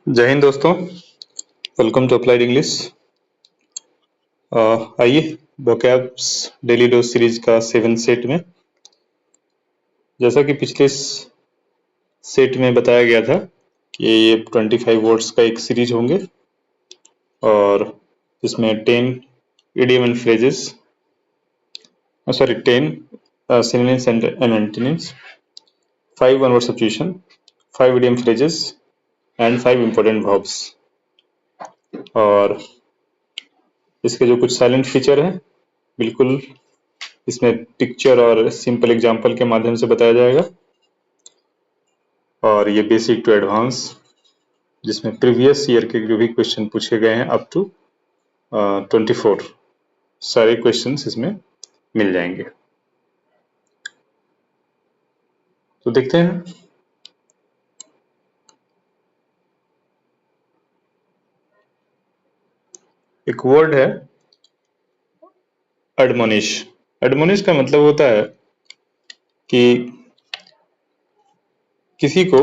जय हिंद दोस्तों, welcome to applied English. आइए वोकैब्स डेली डोज सीरीज का 7 सेट में, जैसा कि पिछले सेट में बताया गया था कि ये 25 वर्ड्स का एक सीरीज होंगे और इसमें 10 idiom and phrases, 10 synonyms and antonyms, 5 one word substitution, 5 idiom phrases and 5 important verbs। और इसके जो कुछ साइलेंट फीचर हैं बिल्कुल इसमें पिक्चर और सिंपल एग्जांपल के माध्यम से बताया जाएगा। और ये बेसिक टू एडवांस, जिसमें प्रीवियस ईयर के जो भी क्वेश्चन पूछे गए हैं अप टू 24 सारे क्वेश्चंस इसमें मिल जाएंगे। तो देखते हैं। एक वर्ड है एडमोनिश। एडमोनिश का मतलब होता है कि किसी को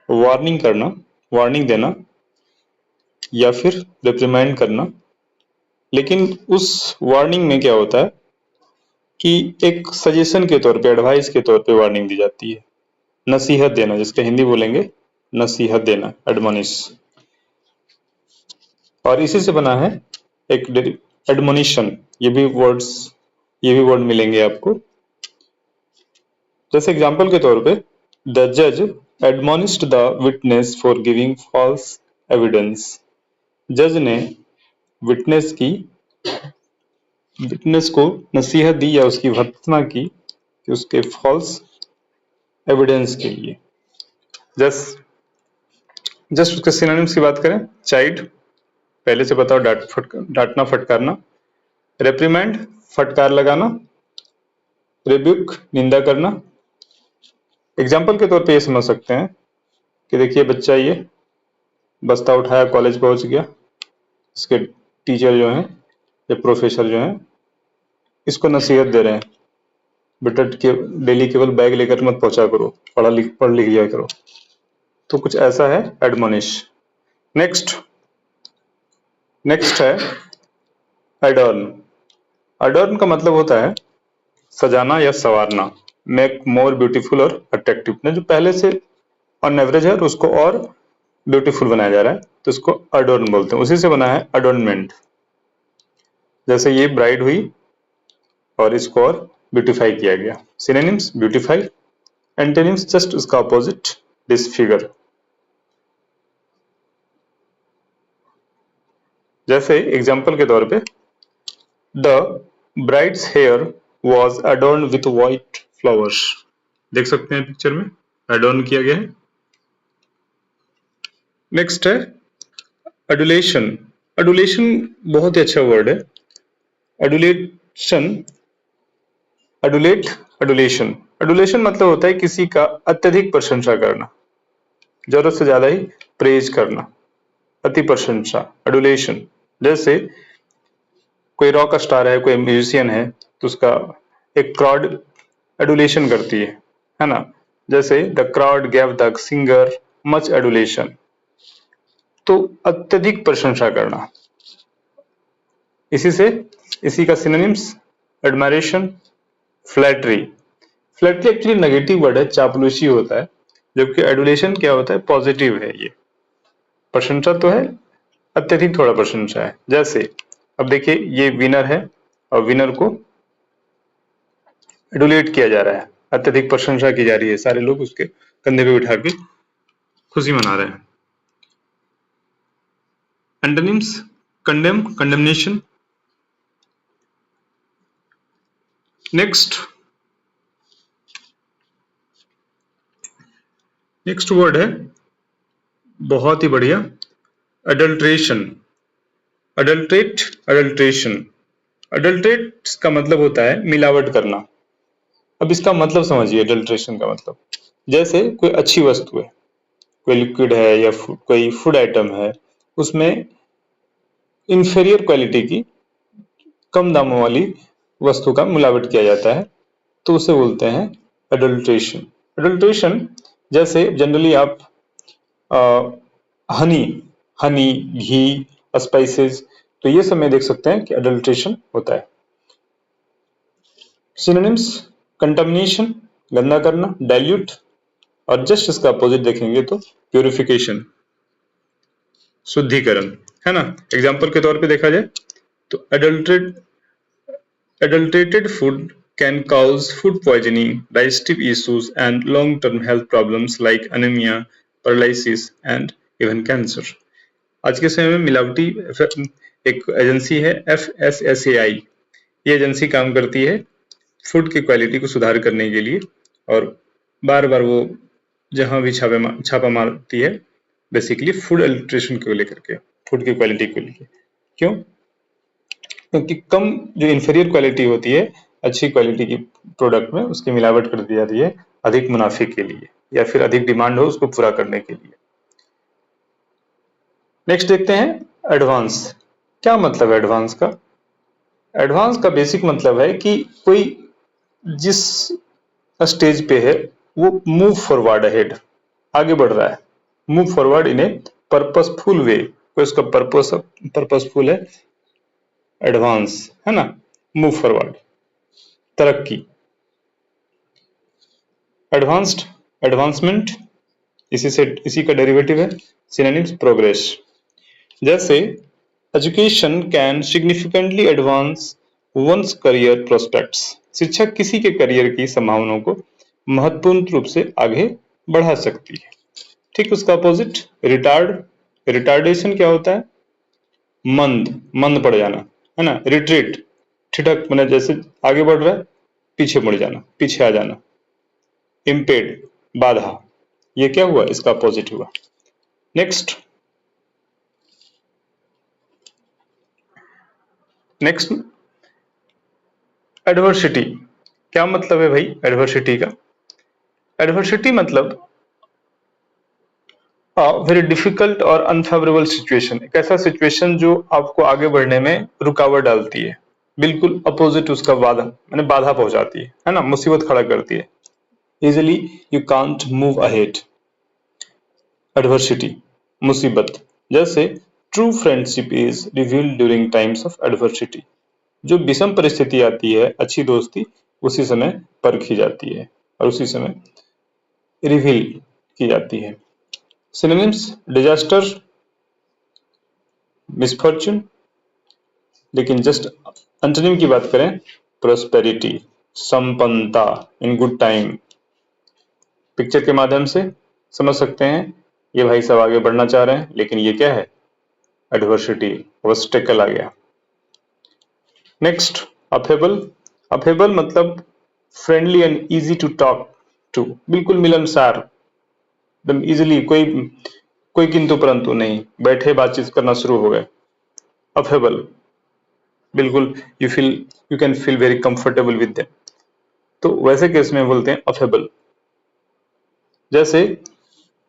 वार्निंग करना, वार्निंग देना या फिर रिप्रिमाइंड करना। लेकिन उस वार्निंग में क्या होता है कि एक सजेशन के तौर पे, एडवाइस के तौर पे वार्निंग दी जाती है। नसीहत देना, जिसका हिंदी बोलेंगे नसीहत देना, एडमोनिश। और इसी से बना है एक एडमोनिशन। ये भी वर्ड मिलेंगे आपको। जैसे एग्जांपल के तौर पे, द जज admonished the witness for giving false evidence. जज ने विटनेस को नसीहत दी या उसकी भर्त्सना की कि उसके फॉल्स एविडेंस के लिए। जस्ट उसके सिनोनिम्स की बात करें, चाइड पहले से बताओ, डांटना फटकारना। रेप्रिमेंड फटकार लगाना। रिब्यूक निंदा करना। एग्जाम्पल के तौर पे ये समझ सकते हैं कि देखिए बच्चा ये बस्ता उठाया, कॉलेज पहुंच गया, इसके टीचर जो हैं या प्रोफेसर जो हैं इसको नसीहत दे रहे हैं, बेटा डेली केवल बैग लेकर मत पहुंचा करो, पढ़ लिख लिया करो। तो कुछ ऐसा है एडमोनिश। नेक्स्ट है एडॉर्न। एडॉर्न का मतलब होता है सजाना या संवारना, मेक मोर ब्यूटीफुल और अट्रैक्टिव। ने जो पहले से ऑन एवरेज है उसको और ब्यूटीफुल बनाया जा रहा है, तो इसको एडॉर्न बोलते हैं। उसी से बना है एडॉर्नमेंट। जैसे ये ब्राइड हुई और इसको और ब्यूटीफाई किया गया। सिनोनिम्स ब्यूटीफाई, एंटोनिम्स जस्ट उसका अपोजिट, डिसफिगर। जैसे एग्जांपल के तौर पे, the bride's hair was adorn with white flowers. देख सकते हैं पिक्चर में अडोर्न किया गया है। नेक्स्ट है एडुलेशन। एडुलेशन बहुत ही अच्छा वर्ड है। एडुलेशन मतलब होता है किसी का अत्यधिक प्रशंसा करना, जरूरत से ज्यादा ही प्रेज करना, अति प्रशंसा, एडुलेशन। जैसे कोई रॉक स्टार है, कोई म्यूजिशियन है, तो उसका एक क्राउड एडुलेशन करती है ना। जैसे the crowd gave the singer much adulation. तो अत्यधिक प्रशंसा करना। इसी का synonyms admiration, flattery. Flattery actually negative word है, चापलूसी होता है, जबकि एडुलेशन क्या होता है, पॉजिटिव है। ये प्रशंसा तो है, अत्यधिक थोड़ा प्रशंसा है। जैसे अब देखिए ये विनर है और विनर को एडुलेट किया जा रहा है, अत्यधिक प्रशंसा की जा रही है, सारे लोग उसके कंधे पे बिठा के खुशी मना रहे हैं। Antonyms condemn, condemnation. Next word है बहुत ही बढ़िया, अडल्ट्रेशन। अडल्ट्रेशन का मतलब होता है मिलावट करना। अब इसका मतलब समझिए, अडल्ट्रेशन का मतलब, जैसे कोई अच्छी वस्तु है, कोई लिक्विड है या कोई फूड आइटम है, उसमें इंफीरियर क्वालिटी की, कम दामों वाली वस्तु का मिलावट किया जाता है, तो उसे बोलते हैं एडल्ट्रेशन। जैसे जनरली आप हनी, हनी, घी, स्पाइसेस, तो ये सब में देख सकते हैं कि अडल्ट्रेशन होता है। सिनोनिम्स, कंटामिनेशन, गंदा करना, डाइल्यूट, और जस्ट इसका अपोजिट देखेंगे तो प्यूरिफिकेशन, शुद्धिकरण, है ना। एग्जाम्पल के तौर पे देखा जाए तो adulterated food can cause food poisoning, digestive issues and long-term health problems like anemia, paralysis and even cancer। आज के समय में मिलावटी एक एजेंसी है FSSAI, ये एजेंसी काम करती है फूड की क्वालिटी को सुधार करने के लिए, और बार बार वो जहां भी छापा मारती है बेसिकली फूड एडल्ट्रेशन को लेकर के, फूड की क्वालिटी को लेकर। क्यों? क्योंकि कम जो इंफीरियर क्वालिटी होती है अच्छी क्वालिटी की प्रोडक्ट में उसकी मिलावट कर दी जाती है अधिक मुनाफे के लिए, या फिर अधिक डिमांड हो उसको पूरा करने के लिए। नेक्स्ट देखते हैं एडवांस। क्या मतलब है एडवांस का? एडवांस का बेसिक मतलब है कि कोई जिस स्टेज पे है वो मूव फॉरवर्ड अहेड, आगे बढ़ रहा है, move forward in a purposeful way, कोई उसका पर्पसफुल है, एडवांस, है ना, मूव फॉरवर्ड, तरक्की। एडवांस्ड, एडवांसमेंट, इसी का डेरिवेटिव है। Synonyms, progress. जैसे education can significantly advance one's career prospects, शिक्षा किसी के करियर की संभावनाओं को महत्वपूर्ण रूप से आगे बढ़ा सकती है। ठीक उसका अपोजिट रिटार्ड, रिटार्डेशन क्या होता है? मंद, मंद पड़ जाना, है ना। रिट्रीट, ठिठक, मैंने जैसे आगे बढ़ रहा है पीछे मुड़ जाना, पीछे आ जाना। इम्पेड, बाधा, ये क्या हुआ? इसका अपोजिट हुआ। Next next adversity. क्या मतलब है भाई एडवर्सिटी का? एडवर्सिटी मतलब वेरी डिफिकल्ट और अनफेवरेबल सिचुएशन, एक ऐसा सिचुएशन जो आपको आगे बढ़ने में रुकावट डालती है, बिल्कुल अपोजिट उसका बाधा, मैंने बाधा पहुंचाती है ना, मुसीबत खड़ा करती है। Easily you can't move ahead. Adversity, मुसीबत। जैसे true friendship is revealed during times of adversity, जो विषम परिस्थिति आती है अच्छी दोस्ती उसी समय परखी जाती है और उसी समय रिवील की जाती है। सिनोनिम्स, डिजास्टर, मिसफॉर्चून, लेकिन जस्ट अंटोनिम की बात करें प्रोस्पेरिटी, संपन्नता, इन गुड टाइम। पिक्चर के माध्यम से समझ सकते हैं ये भाई सब आगे बढ़ना चाह रहे हैं लेकिन ये क्या है? एडवर्सिटी, ऑब्स्टेकल आ गया। Next affable. अफेबल मतलब friendly and easy to talk to, बिल्कुल मिलनसार, एकदम इजिली, कोई किंतु परंतु नहीं, बैठे बातचीत करना शुरू हो गए। अफेबल, बिल्कुल you can feel very comfortable with them, तो वैसे केस में बोलते हैं अफेबल। जैसे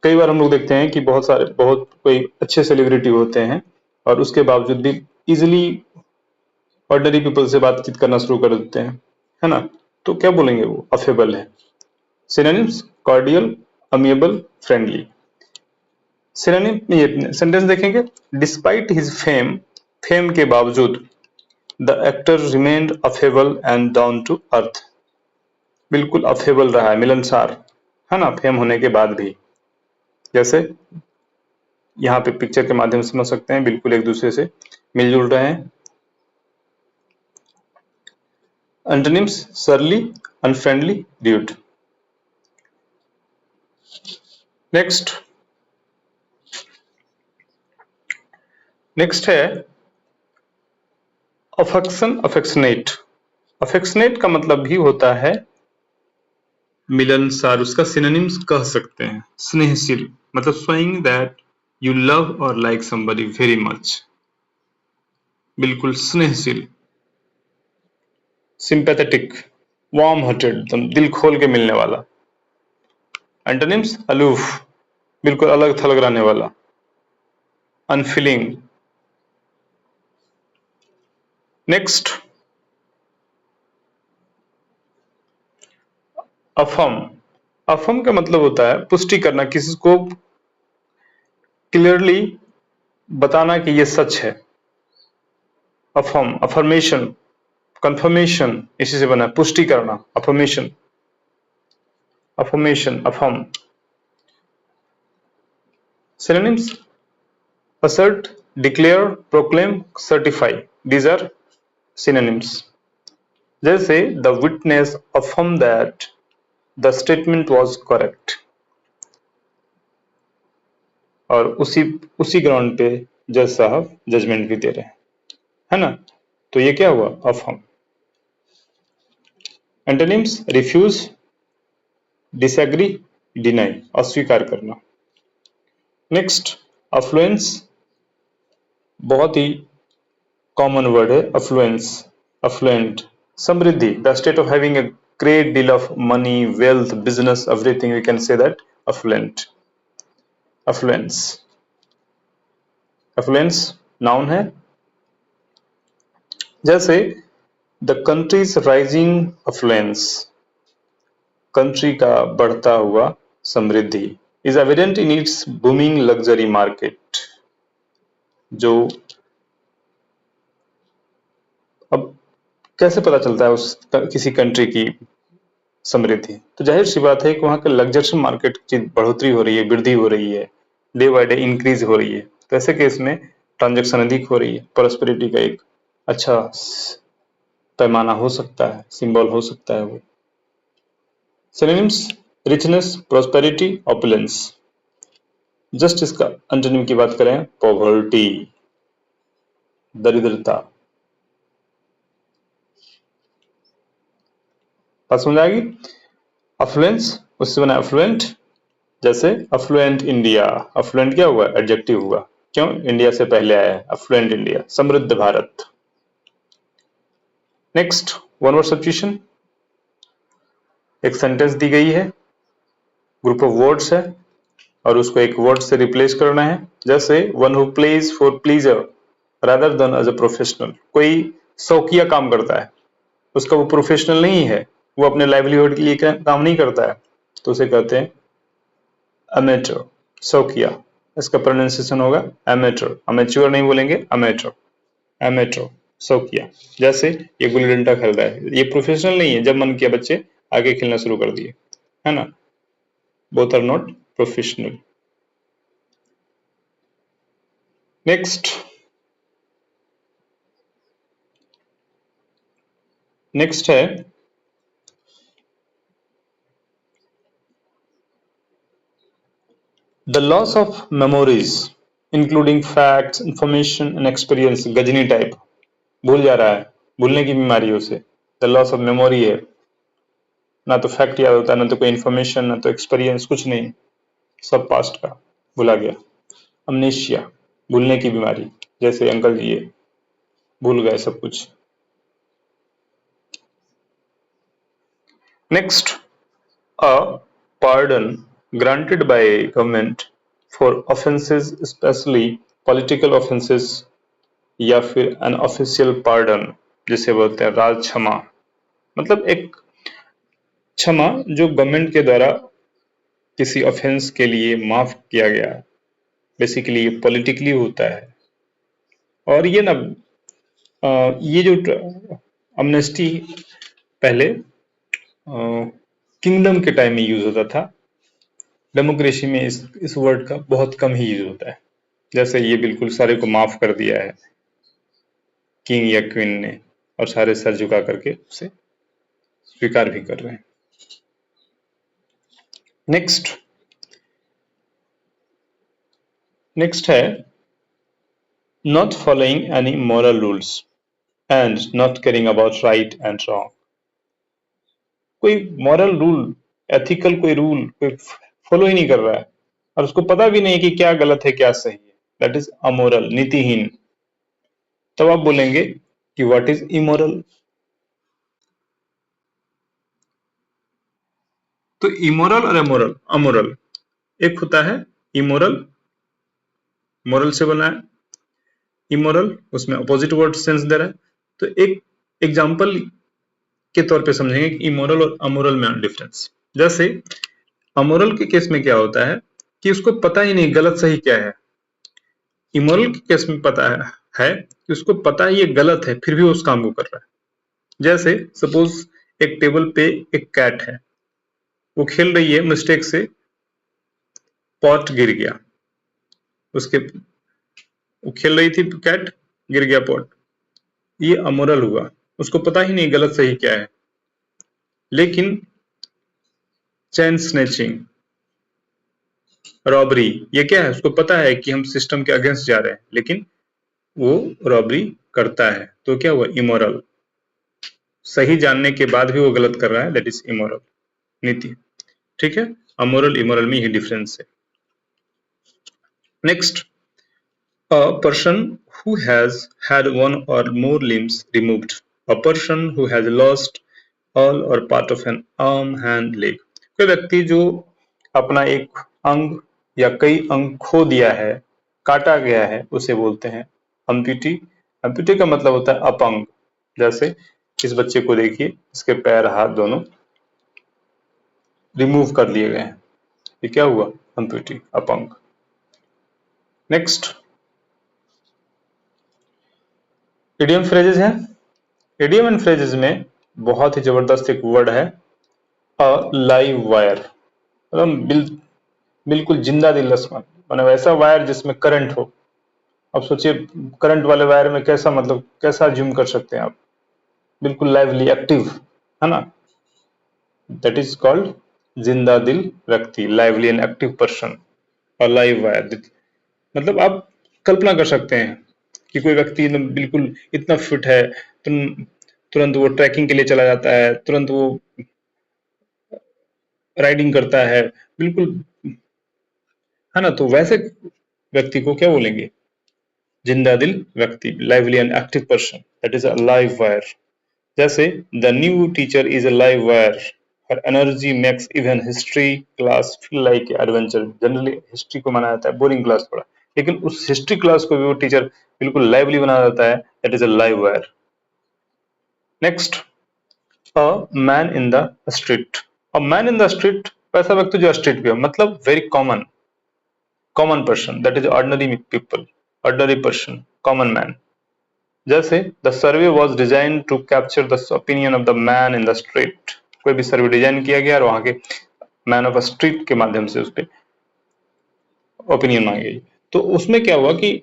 कई बार हम लोग देखते हैं कि बहुत कोई अच्छे सेलिब्रिटी होते हैं और उसके बावजूद भी इजिली ऑर्डिनरी पीपल से बातचीत करना शुरू कर देते हैं, है ना, तो क्या बोलेंगे? वो अफेबल है। Synonyms, cordial, amiable, friendly. Synonym ये सेंटेंस देखेंगे, डिस्पाइट हिज फेम, फेम के बावजूद the actor remained affable and down to earth, बिल्कुल अफेबल रहा है, मिलनसार, है ना, फेम होने के बाद भी। जैसे यहाँ पे पिक्चर के माध्यम से समझ सकते हैं, बिल्कुल एक दूसरे से मिलजुल रहे हैं। एंटोनिम्स, सरली, अनफ्रेंडली, ड्यूड। नेक्स्ट है अफेक्शन, अफेक्शनेट। अफेक्शनेट का मतलब भी होता है मिलनसार, उसका सिनोनिम्स कह सकते हैं स्नेहशील, मतलब शोइंग दैट यू लव और लाइक समबडी वेरी मच, बिल्कुल स्नेहशील। सिंपैथेटिक, वार्म हार्टेड, एकदम दिल खोल के मिलने वाला। एंटोनिम्स, अलूफ, बिल्कुल अलग थलग रहने वाला। अनफीलिंग। Next affirm. अफर्म का मतलब होता है पुष्टि करना, किसी को क्लियरली बताना कि ये सच है। अफर्म, अफर्मेशन, कंफर्मेशन इसी से बना है, पुष्टि करना, affirmation, affirmation, affirm. Synonyms, assert, declare, proclaim, certify, these are synonyms। जैसे the witness affirm that the statement was correct, और उसी ग्राउंड पे जज साहब जजमेंट भी दे रहे हैं, है ना। तो ये क्या हुआ, affirm. Antonyms, refuse, disagree, deny, अस्वीकार करना। नेक्स्ट, अफ्लुएंस, बहुत ही कॉमन वर्ड है अफ्लुएंस, अफ्लुएंट, समृद्धि, the state of having a great deal of money, wealth, business, everything, we can say that affluent, affluence. Affluence noun है। जैसे the country's rising affluence, country का बढ़ता हुआ समृद्धि, is evident in its booming luxury market. जो अब कैसे पता चलता है उस किसी कंट्री की समृद्धि, तो जाहिर सी बात है कि वहां के लग्जरी मार्केट की बढ़ोतरी हो रही है, वृद्धि हो रही है, डे बाय डे इंक्रीज हो रही है। तो ऐसे केस में ट्रांजैक्शन अधिक हो रही है, प्रोस्पेरिटी का एक अच्छा पैमाना हो सकता है, सिंबल हो सकता है वो। Synonyms, richness, prosperity, opulence. Just इसका एंटोनिम की बात करें, पॉवर्टी, दरिद्रता। बात समझ आएगी। अफ्लुएंस, उससे बना अफ्लुएंट। जैसे अफ्लुएंट इंडिया, अफ्लुएंट क्या हुआ, एडजेक्टिव हुआ, क्यों, इंडिया से पहले आया है, अफ्लुएंट इंडिया, समृद्ध Bharat. Next, one word substitution. एक सेंटेंस दी गई है, ग्रुप ऑफ वर्ड्स है, और उसको एक वर्ड से रिप्लेस करना है। जैसे one who plays for pleasure rather than as a professional, कोई शौकिया काम करता है, उसका वो प्रोफेशनल नहीं है, वो अपने लाइवलीहुड के लिए काम नहीं करता है, तो उसे कहते हैं अमेचर, शौकिया। इसका प्रोनाउंसिएशन होगा अमेचर, अमेच्योर नहीं बोलेंगे, अमेचर, अमेचर, शौकिया। जैसे ये गुल्ली डंडा खेल रहा है, ये प्रोफेशनल नहीं है, जब मन किया बच्चे आगे खेलना शुरू कर दिए, है ना। Both are not professional. Next, next है the loss of memories including facts, information and experience. Ghajini type, भूल जा रहा है, भूलने की बीमारी है उसे, द लॉस ऑफ मेमोरी है, ना तो फैक्ट याद होता है, ना तो कोई इंफॉर्मेशन, ना तो एक्सपीरियंस, कुछ नहीं, सब पास्ट का भुला गया। अमनेशिया, भूलने की बीमारी, जैसे अंकल जी ये भूल गए सब कुछ। Next, a pardon granted by government for offences specially political offences, या फिर एन ऑफिशियल पार्डन, जिसे बोलते हैं राज क्षमा। मतलब एक क्षमा जो गवर्नमेंट के द्वारा किसी ऑफेंस के लिए माफ किया गया, बेसिकली ये पॉलिटिकली होता है। और ये ना ये जो अमनेस्टी पहले किंगडम के टाइम में यूज होता था, डेमोक्रेसी में इस वर्ड का बहुत कम ही यूज होता है। जैसे ये बिल्कुल सारे को माफ कर दिया है किंग या क्वीन ने, और सारे सर झुका करके उसे स्वीकार भी कर रहे हैं। नेक्स्ट, नेक्स्ट है not following any moral rules and not caring about right and wrong. कोई मॉरल रूल, एथिकल कोई रूल कोई फॉलो ही नहीं कर रहा है, और उसको पता भी नहीं कि क्या गलत है क्या सही है, दैट इज अमोरल, नीतिहीन। तब आप बोलेंगे कि व्हाट इज इमोरल। तो इमोरल और अमोरल, अमोरल एक होता है इमोरल, मोरल से बना है, इमोरल उसमें अपोजिट वर्ड सेंस दे रहा है। तो एक एग्जांपल के तौर पे समझेंगे कि इमोरल और अमोरल में डिफरेंस। जैसे अमोरल के केस में क्या होता है कि उसको पता ही नहीं गलत सही क्या है, इमोरल के केस में पता है कि उसको पता है ये गलत है, फिर भी वो उस काम को कर रहा है। जैसे सपोज एक टेबल पे एक कैट है, वो खेल रही है, मिस्टेक से पॉट गिर गया उसके, वो खेल रही थी कैट, गिर गया पॉट, ये अमोरल हुआ, उसको पता ही नहीं गलत सही क्या है। लेकिन चेन स्नैचिंग, रॉबरी, ये क्या है, उसको पता है कि हम सिस्टम के अगेंस्ट जा रहे हैं, लेकिन वो रॉबरी करता है, तो क्या हुआ, इमोरल। सही जानने के बाद भी वो गलत कर रहा है, दैट इज इमोरल नीति। ठीक है, अमोरल इमोरल में ही डिफरेंस है। Next, a person who has had one or more limbs removed, a person who has lost all or part of an arm, hand, leg। कोई व्यक्ति जो अपना एक अंग या कई अंग खो दिया है, काटा गया है, उसे बोलते हैं अम्प्यूटी। अम्प्यूटी का मतलब होता है अपंग। जैसे इस बच्चे को देखिए, इसके पैर हाथ दोनों रिमूव कर लिए गए हैं, ये क्या हुआ, अम्प्यूटी, अपंग। नेक्स्ट, इडियम फ्रेजेस हैं। इडियम एंड फ्रेजेस में बहुत ही जबरदस्त एक वर्ड है, अ लाइव वायर, मतलब बिल्कुल जिंदा दिल रस्मन, माने वैसा वायर जिसमें करंट हो। अब सोचिए करंट वाले वायर में कैसा, मतलब कैसा ज्यूम कर सकते हैं आप, बिल्कुल लाइवली एक्टिव, है ना, दैट इज कॉल्ड जिंदा दिल व्यक्ति, लाइवली एंड एक्टिव पर्सन, और लाइव वायर। मतलब आप कल्पना कर सकते हैं कि कोई व्यक्ति बिल्कुल इतना फिट है, तुरंत वो ट्रैकिंग के लिए चला जाता है, तुरंत वो राइडिंग करता है, बिल्कुल, है ना, तो वैसे व्यक्ति को क्या बोलेंगे, जिंदा दिल व्यक्ति, lively and active person, that is a live wire. जैसे the new teacher is a live wire, her energy makes even history class feel like adventure. Generally history को माना जाता है बोरिंग क्लास थोड़ा, लेकिन उस हिस्ट्री क्लास को भी वो टीचर बिल्कुल लाइवली बना देता है, that is a live wire. Next, a man in the street. A man in the street, ऐसा व्यक्ति जो स्ट्रीट पे हो, मतलब very common, common person, that is ordinary people, ordinary person, common man. जैसे the survey was design to capture the opinion of the man in the street. कोई भी सर्वे design किया गया और वहां के मैन ऑफ स्ट्रीट के माध्यम से उस पर ओपिनियन मांगी गई। तो उसमें क्या हुआ कि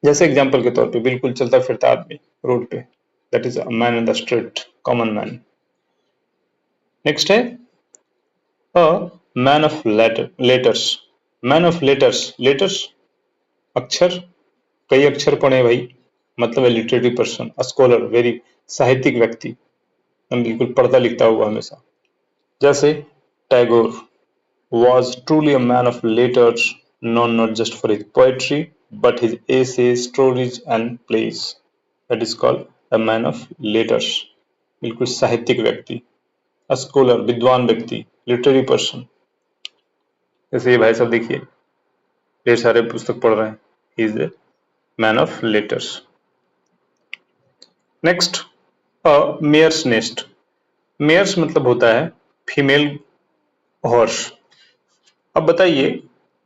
जैसे एग्जांपल के तौर पे बिल्कुल चलता फिरता आदमी रोड पे, that is a man in the street, common man. Next है a man of letters. Man of letters, letters अक्षर, कई अक्षर पढ़े भाई, मतलब है लिटरेरी पर्सन, स्कॉलर, वेरी साहित्यिक व्यक्ति, बिल्कुल पढ़ता लिखता हुआ हमेशा। जैसे Tagore was truly a man of letters, known not just for his poetry but his essays, stories and plays. That is called a man of letters. बिल्कुल साहित्यिक व्यक्ति, स्कॉलर, विद्वान व्यक्ति, लिटरेरी पर्सन। जैसे ये भाई साहब देखिए, ढेर सारे पुस्तक पढ़ रहे हैं, he is a man of letters. Next, mare's nest. Mare's मतलब होता है फीमेल हॉर्स। अब बताइए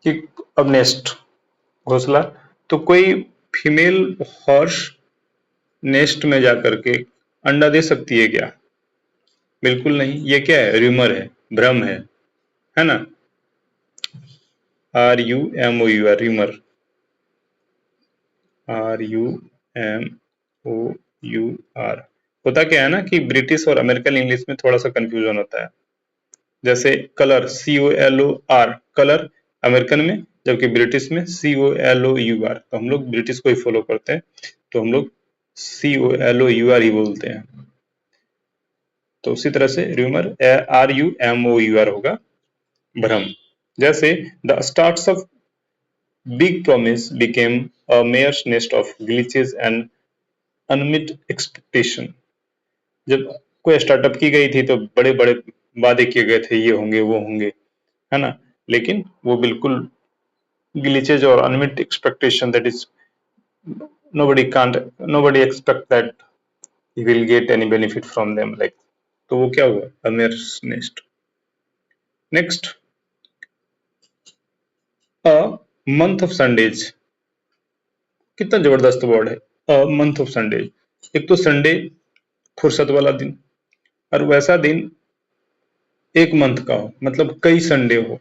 कि अब नेस्ट, घोंसला, तो कोई फीमेल हॉर्स नेस्ट में जाकर के अंडा दे सकती है क्या, बिल्कुल नहीं, ये क्या है, र्यूमर है, भ्रम है ना, RUMOUR, र्यूमर, RUMOUR। होता क्या है ना कि ब्रिटिश और अमेरिकन इंग्लिश में थोड़ा सा कंफ्यूजन होता है। जैसे कलर, COLOR, कलर अमेरिकन में, जबकि ब्रिटिश में COLOUR, तो हम लोग ब्रिटिश को ही फॉलो करते हैं, तो हम लोग COLOUR ही बोलते हैं। तो उसी तरह से र्यूमर RUMOUR होगा, भ्रम। जैसे the starts of big promise became a mare's nest of glitches and unmet expectation. जब कोई स्टार्टअप की गई थी तो बड़े बड़े वादे किए गए थे, ये होंगे वो होंगे, है ना, लेकिन वो बिल्कुल ग्लिचेज और unmute expectation, that is nobody expect that he will get any benefit from them, like, तो वो क्या हुआ, a mare's nest। Next, a month of Sundays। कितना जबरदस्त वर्ड है, मंथ ऑफ संडे। एक तो संडे फुर्सत वाला दिन, और वैसा दिन एक मंथ का हो, मतलब कई संडे हो,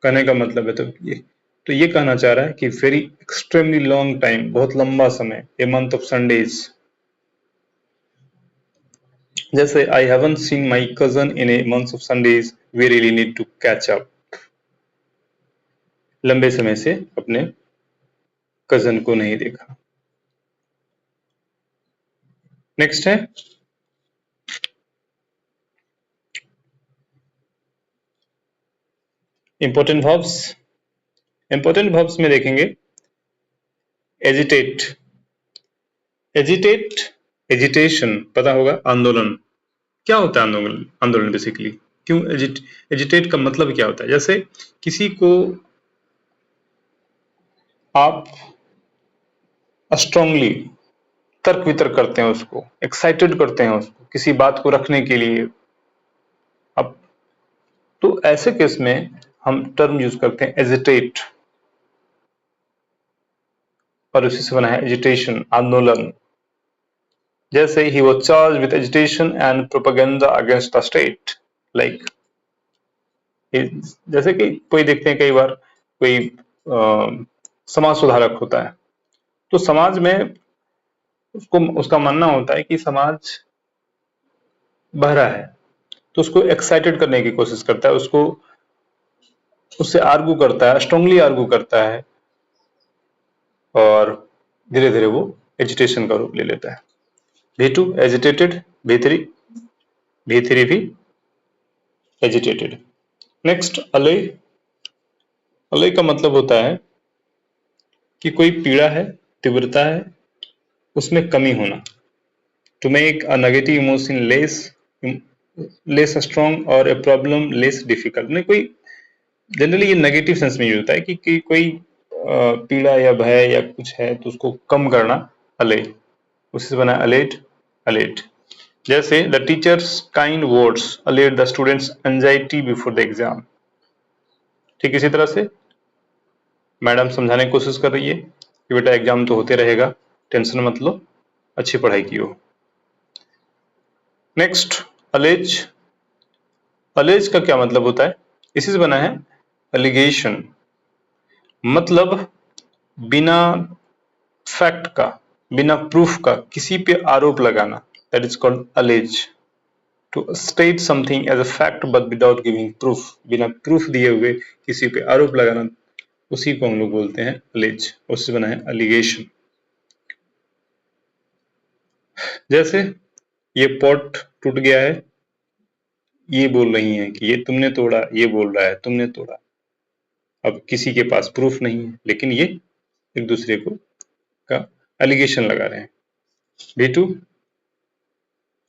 कहने का मतलब है तो ये कहना चाह रहा है कि वेरी एक्सट्रीमली लॉन्ग टाइम, बहुत लंबा समय, ए मंथ ऑफ संडेज। जैसे I haven't seen my cousin in a month of Sundays, we really need to catch up. लंबे समय से अपने कजन को नहीं देखा। नेक्स्ट है इंपॉर्टेंट वर्ब्स। इंपॉर्टेंट वर्ब्स में देखेंगे एजिटेट। एजिटेट, एजिटेशन पता होगा, आंदोलन। क्या होता है आंदोलन? आंदोलन बेसिकली क्यों एजिटेट का मतलब क्या होता है? जैसे किसी को आप स्ट्रांगली तर्क वितर्क करते हैं, उसको एक्साइटेड करते हैं, उसको किसी बात को रखने के लिए। अब तो ऐसे केस में हम टर्म यूज करते हैं एजिटेट, और उसी से बना है एजिटेशन, आंदोलन। जैसे ही was charged with agitation and propaganda against the state, like जैसे कि कोई देखते हैं कई बार कोई समाज सुधारक होता है, तो समाज में उसको उसका मानना होता है कि समाज बहरा है, तो उसको एक्साइटेड करने की कोशिश करता है, उसको उससे आर्गू करता है, स्ट्रांगली आर्गू करता है, और धीरे धीरे वो एजिटेशन का रूप ले लेता है। V2 एजिटेटेड, V3 भी एजिटेटेड। नेक्स्ट अलय। अलय का मतलब होता है कि कोई पीड़ा है, तीव्रता है, उसमें कमी होना। To make a negative emotion less strong और ए प्रॉब्लम लेस डिफिकल्ट। नहीं, कोई जनरली ये नेगेटिव सेंस में यूज होता है कि कोई पीड़ा या भय या कुछ है तो उसको कम करना, अलय। उसी से बना अलेट, अलेट। जैसे the teacher's kind words allayed the students' anxiety before the exam. ठीक इसी तरह से मैडम समझाने की कोशिश कर रही है कि बेटा एग्जाम तो होते रहेगा, टेंशन मत लो, अच्छी पढ़ाई की हो। Next allege. अलेज का क्या मतलब होता है? इसी से बना है एलिगेशन, मतलब बिना फैक्ट का, बिना प्रूफ का किसी पे आरोप लगाना, that is called allege. To state something as a fact but without giving proof, बिना प्रूफ दिए हुए किसी पे आरोप लगाना, उसी को हम लोग बोलते हैं अलेज। उससे बना है एलिगेशन। जैसे ये पॉट टूट गया है, ये बोल रही हैं कि ये तुमने तोड़ा, ये बोल रहा है तुमने तोड़ा। अब किसी के पास प्रूफ नहीं है, लेकिन ये एक दूसरे को का एलिगेशन लगा रहे हैं। V2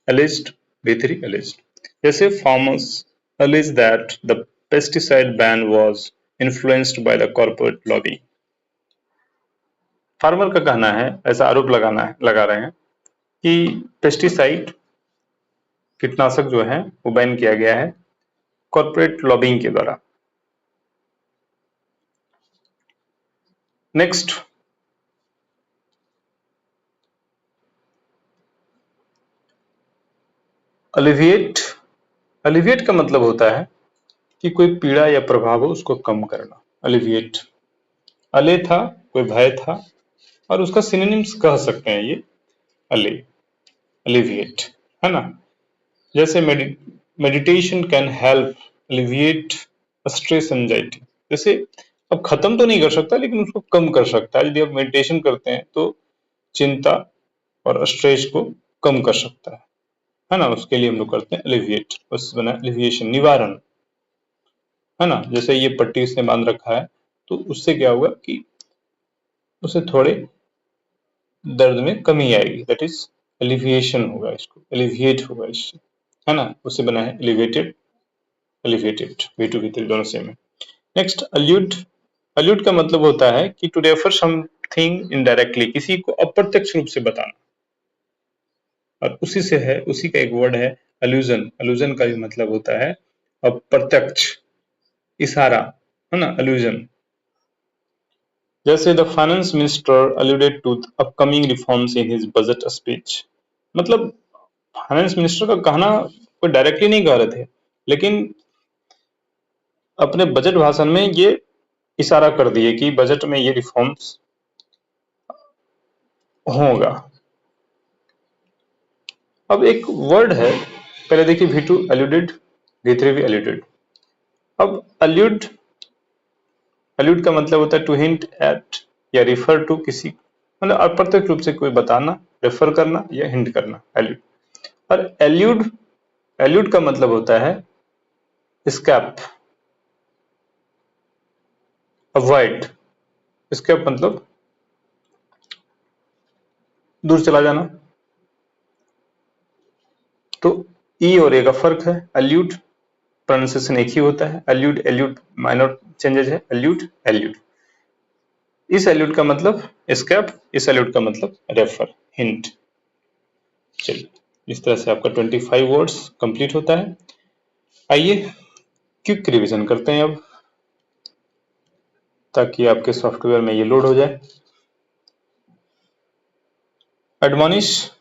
alleged, V3 alleged। जैसे farmers allege that the pesticide ban was influenced by the corporate lobby। Farmer का कहना है, ऐसा आरोप लगा रहे हैं कि पेस्टिसाइड, कीटनाशक जो है वो बैन किया गया है कॉर्पोरेट लॉबिंग के द्वारा। नेक्स्ट अलिविएट। अलिविएट का मतलब होता है कि कोई पीड़ा या प्रभाव हो उसको कम करना, अलिविएट। अले था, कोई भय था, और उसका सिनोनिम्स कह सकते हैं ये अले, अलिविएट, है ना। जैसे meditation can help alleviate stress anxiety. जैसे अब खत्म तो नहीं कर सकता, लेकिन उसको कम कर सकता है। यदि आप मेडिटेशन करते हैं तो चिंता और स्ट्रेस को कम कर सकता है ना। उसके लिए हम लोग करते हैं एलिविएट, उससे बना एलिविएशन, निवारण, है ना। जैसे ये पट्टी उसने बांध रखा है, तो उससे क्या होगा कि उसे थोड़े दर्द में कमी आएगी, दैट इज एलिविएशन होगा, इसको एलिविएट होगा इससे, है ना। उससे बना है एलिवेटेड, एलिवेटेड। V2 V3 दोनों सेम है। Next allude. अल्यूड का मतलब होता है कि टू रेफर समथिंग इनडायरेक्टली, किसी को अप्रत्यक्ष रूप से बताना, और उसी से है, उसी का एक वर्ड है अल्यूजन। अल्यूजन का भी मतलब होता है अप्रत्यक्ष, इशारा, है ना, अल्यूजन। जैसे the finance minister alluded to upcoming reforms in his budget speech, मतलब फाइनेंस मिनिस्टर का कहना कोई डायरेक्टली नहीं कह रहे थे, लेकिन अपने बजट भाषण में ये इशारा कर दिए कि बजट में ये रिफॉर्म्स होगा। अब एक वर्ड है, पहले देखिए V2 अलूडेड, V3 भी अलूडेड। अब अलूड का मतलब होता है टू हिंट एट या रिफर टू किसी, मतलब अप्रत्यक्ष रूप से कोई बताना, रेफर करना या हिंट करना, एल्यूड। और एल्यूड का मतलब होता है स्कैप, अवॉइड। स्कैप मतलब दूर चला जाना। तो ई और ए का फर्क है। एल्यूड प्रोनाउंसिएशन एक ही होता है, एल्यूड माइनर चेंजेस है, एल्यूड। इस एल्यूड का मतलब स्कैप, इस एल्यूड का मतलब रेफर, हिंट। चलिए, इस तरह से आपका 25 वर्ड्स कंप्लीट होता है। आइए क्विक रिवीजन करते हैं अब, ताकि आपके सॉफ्टवेयर में ये लोड हो जाए। एडमॉनिश,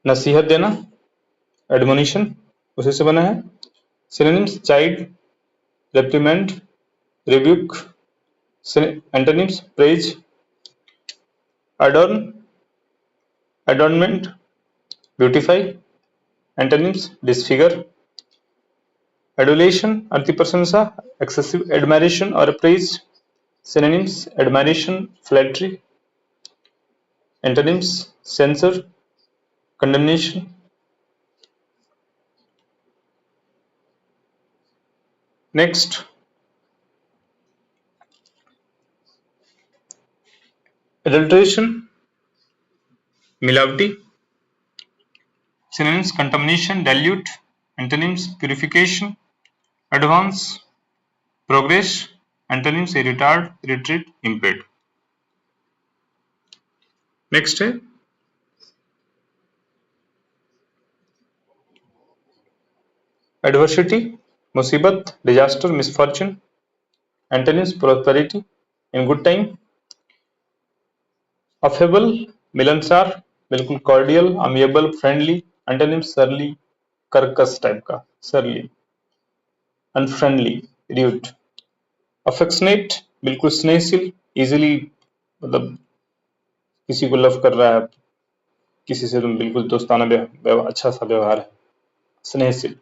नसीहत देना, एडमोनिशन उसी से बना है। Synonyms chide, reprimand, rebuke. Antonyms praise, adorn, adornment, beautify. Antonyms disfigure, adulation अति प्रशंसा, excessive admiration or praise. Synonyms admiration, flattery. Antonyms censure, condemnation. Next, adulteration, मिलावटी। Synonyms contamination, dilute. Antonyms purification, advance, progress. Antonyms retard, retreat, impede. Next है adversity, मुसीबत, disaster, misfortune. Antonyms prosperity, in good time. Affable, मिलनसार, बिल्कुल cordial, amiable, friendly. Antonyms सरली, कर्कश type का, सरली। Unfriendly, rude. Affectionate, बिल्कुल स्नेहशील, इजिली, मतलब किसी को लव कर रहा है, किसी से तुम बिल्कुल दोस्ताना अच्छा सा व्यवहार है, स्नेहशील।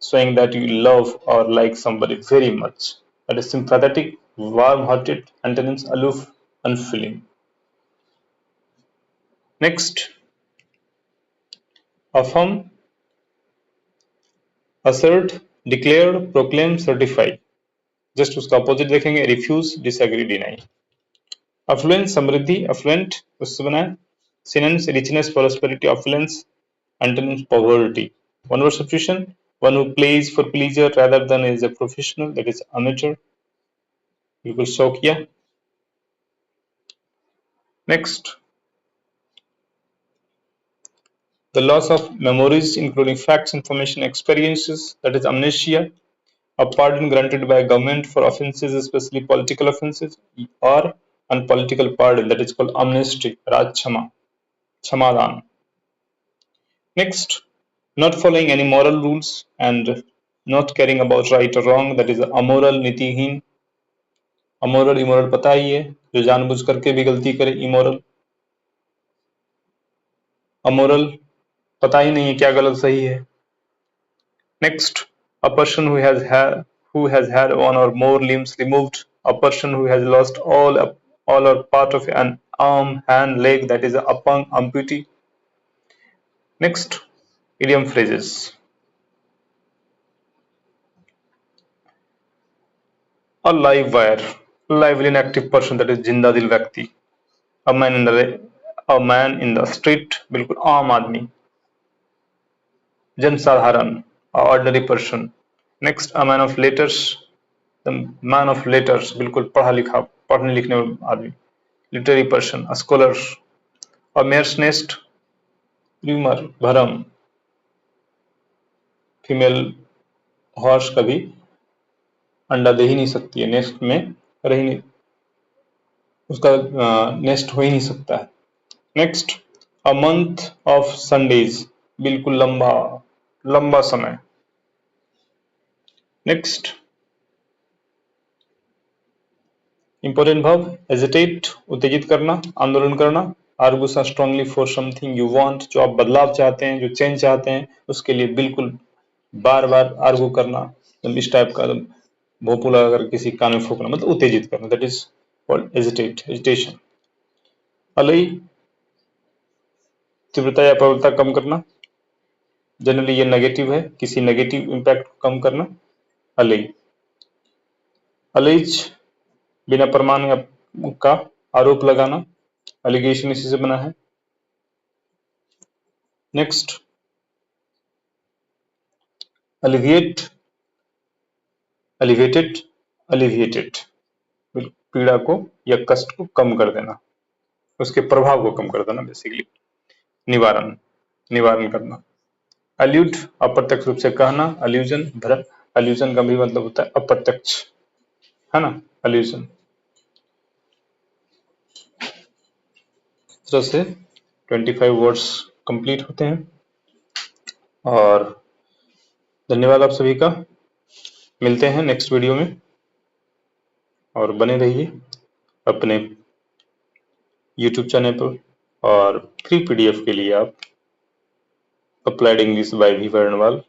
showing that you love or like somebody very much. That is sympathetic, warm-hearted. Antonyms aloof, unfeeling. Next, affirm, assert, declare, proclaim, certify. Just उसका अपोजिट देखेंगे, रिफ्यूज, डिसएग्री, डिनाई। अफ्लुएंस समृद्धि, अफ्लुएंट उससे बना है। Synonyms richness, prosperity, opulence. Antonyms poverty. One word substitution, one who plays for pleasure rather than is a professional, that is amateur, बिल्कुल शौकिया। Next, the loss of memories including facts, information, experiences, that is amnesia. A pardon granted by a government for offences, especially political offences, or unpolitical pardon, that is called amnesty, Raj Chama, Chamadan. Next, not following any moral rules and not caring about right or wrong, that is amoral, नीतिहीन। Amoral immoral पता ही है, जो जानबूझ करके भी गलती करे, इमोरल। अमोरल पता ही नहीं है क्या गलत सही है। Next, a person who has had one or more limbs removed, a person who has lost all or part of an arm, hand, leg, that is upon amputee. Next, idiom phrases. A live wire, lively and active person, that is जिंदा दिल व्यक्ति। a man in the street, बिल्कुल आम आदमी, जनसाधारण, ordinary person. Next, a man of letters, the man of letters, बिल्कुल पढ़ा लिखा, पढ़ने लिखने वाला आदमी, लिटरेरी पर्सन, स्कॉलर। और मेयर्स नेस्ट, र्यूमर, भरम। फीमेल हॉर्स कभी अंडा दे ही नहीं सकती है नेस्ट में, रह नहीं, उसका नेस्ट हो ही नहीं सकता है। Next, a month of Sundays, बिल्कुल लंबा लंबा समय। नेक्स्ट, इंपोर्टेंट वर्ब, हेजिटेट, उत्तेजित करना, आंदोलन करना। Argue strongly for something you want, जो आप बदलाव चाहते हैं, जो चेंज चाहते हैं, उसके लिए बिल्कुल बार बार आर्गू करना, इस टाइप का भोंपू लगाकर किसी कान में फूकना, मतलब उत्तेजित करना, that is called hesitate, hesitation. अलई, तीव्रता या प्रबलता कम करना, जनरली ये नेगेटिव है, किसी नेगेटिव इंपैक्ट को कम करना। अलई, अलेज, बिना प्रमाण का आरोप लगाना, एलिगेशन इसी से बना है। नेक्स्ट, अलिविएट, एलिवेटेड, अलिविएटेड, पीड़ा को या कष्ट को कम कर देना, उसके प्रभाव को कम कर देना, बेसिकली निवारण, निवारण करना। अल्यूड, अप्रत्यक्ष रूप से कहना, अल्यूजन, भ्रम, अल्यूजन का भी मतलब होता है अप्रत्यक्ष, है ना, अल्यूजन। इस तरह से 25 वर्ड्स कंप्लीट होते हैं। और धन्यवाद आप सभी का, मिलते हैं नेक्स्ट वीडियो में, और बने रहिए अपने YouTube चैनल पर, और फ्री PDF के लिए आप applied English by V Varnwal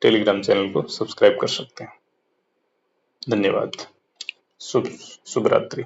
Telegram channel को सब्सक्राइब कर सकते हैं। धन्यवाद, शुभ रात्रि।